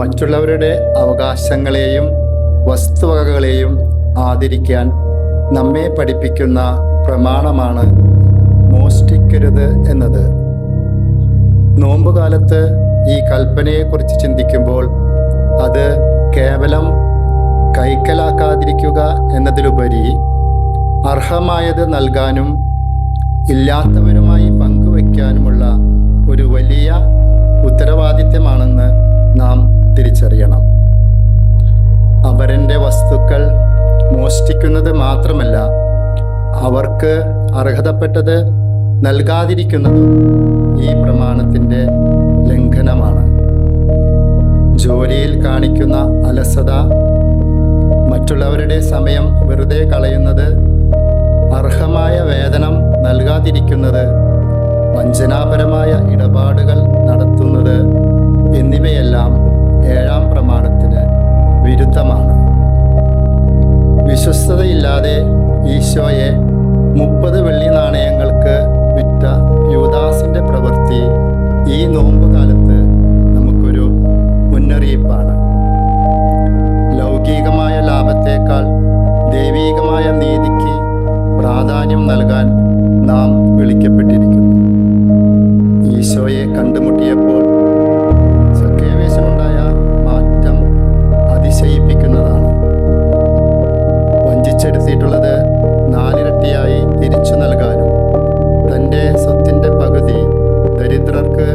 മറ്റുള്ളവരുടെ അവകാശങ്ങളെയും വസ്തുവകകളെയും ആദരിക്കാൻ നമ്മെ പഠിപ്പിക്കുന്ന പ്രമാണമാണ് മോഷ്ടിക്കരുത് എന്നത്. നോമ്പുകാലത്ത് ഈ കൽപ്പനയെക്കുറിച്ച് ചിന്തിക്കുമ്പോൾ അത് കേവലം കൈക്കലാക്കാതിരിക്കുക എന്നതിലുപരി അർഹമായത് നൽകാനും ഇല്ലാത്തവരുമായി പങ്കുവയ്ക്കാനുമുള്ള ഒരു വലിയ ഉത്തരവാദിത്തമാണെന്ന് നാം തിരിച്ചറിയണം. അവരൻ്റെ വസ്തുക്കൾ മോഷ്ടിക്കുന്നത് മാത്രമല്ല, അവർക്ക് അർഹതപ്പെട്ടത് നൽകാതിരിക്കുന്നതും ഈ പ്രമാണത്തിൻ്റെ ലംഘനമാണ്. ജോലിയിൽ കാണിക്കുന്ന അലസത, മറ്റുള്ളവരുടെ സമയം വെറുതെ കളയുന്നത്, അർഹമായ വേതനം നൽകാതിരിക്കുന്നത്, വഞ്ചനാപരമായ ഇടപാടുകൾ നടത്തുന്നത് എന്നിവയെല്ലാം ഏഴാം പ്രമാണത്തിന് വിരുദ്ധമാണ്. വിശ്വസ്തതയില്ലാതെ ഈശോയെ 30 വെള്ളി നാണയങ്ങൾക്ക് വിറ്റ യൂദാസിൻ്റെ പ്രവൃത്തി ഈ നോമ്പുകാലത്ത് നമുക്കൊരു മുന്നറിയിപ്പാണ്. ലൗകികമായ ലാഭത്തേക്കാൾ ദൈവീകമായ നീതിക്ക് പ്രാധാന്യം നൽകാൻ നാം വിളിക്കപ്പെട്ടിരിക്കുന്നു. ഈശോയെ കണ്ടുമുട്ടിയപ്പോൾ സക്കേവേശനുണ്ടായ മാറ്റം അതിശയിപ്പിക്കുന്നതാണ്. വഞ്ചിച്ചെടുത്തിട്ടുള്ളത് 4 ഇരട്ടിയായി തിരിച്ചു നൽകാനും തൻ്റെ സ്വത്തിൻ്റെ പകുതി ദരിദ്രർക്ക്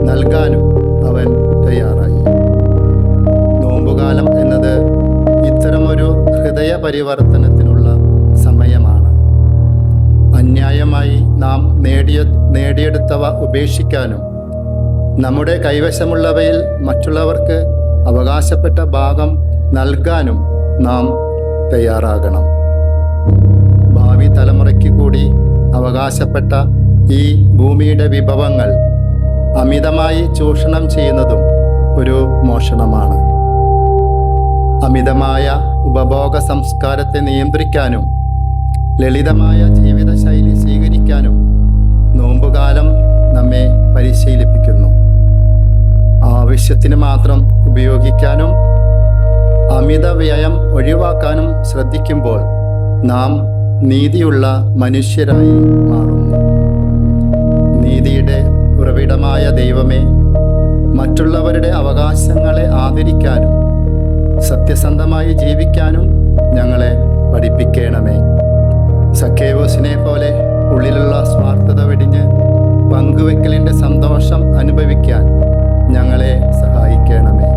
നൽകാനും അവൻ തയ്യാറായി. നോമ്പുകാലം എന്നത് ഇത്തരമൊരു ഹൃദയ പരിവർത്തനത്തിനുള്ള സമയമാണ്. അന്യായമായി നാം നേടിയെടുത്തവ ഉപേക്ഷിക്കാനും നമ്മുടെ കൈവശമുള്ളവയിൽ മറ്റുള്ളവർക്ക് അവകാശപ്പെട്ട ഭാഗം നൽകാനും നാം തയ്യാറാകണം. ഭാവി തലമുറയ്ക്ക് കൂടി അവകാശപ്പെട്ട ഈ ഭൂമിയുടെ വിഭവങ്ങൾ അമിതമായി ചൂഷണം ചെയ്യുന്നതും ഒരു മോഷണമാണ്. അമിതമായ ഉപഭോഗ സംസ്കാരത്തെ നിയന്ത്രിക്കാനും ലളിതമായ ജീവിതശൈലി സ്വീകരിക്കാനും നോമ്പുകാലം നമ്മെ പരിശീലിപ്പിക്കുന്നു. ആവശ്യത്തിന് മാത്രം ഉപയോഗിക്കാനും അമിത വ്യയം ഒഴിവാക്കാനും ശ്രദ്ധിക്കുമ്പോൾ നാം നീതിയുള്ള മനുഷ്യരായി മാറുന്നു. നീതിയുടെ ഉറവിടമായ ദൈവമേ, മറ്റുള്ളവരുടെ അവകാശങ്ങളെ ആദരിക്കാനും സത്യസന്ധമായി ജീവിക്കാനും ഞങ്ങളെ പഠിപ്പിക്കണമേ. സക്കേവൂസിനെ പോലെ ഉള്ളിലുള്ള സ്വാർത്ഥത വെടിഞ്ഞ് പങ്കുവെക്കലിൻ്റെ സന്തോഷം അനുഭവിക്കാൻ ഞങ്ങളെ സഹായിക്കണമേ.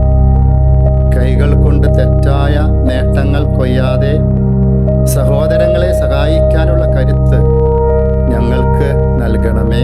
കൈകൾ കൊണ്ട് തെറ്റായ നേട്ടങ്ങൾ കൊയ്യാതെ സഹോദരങ്ങളെ സഹായിക്കാനുള്ള കരുത്ത് ഞങ്ങൾക്ക് നൽകണമേ.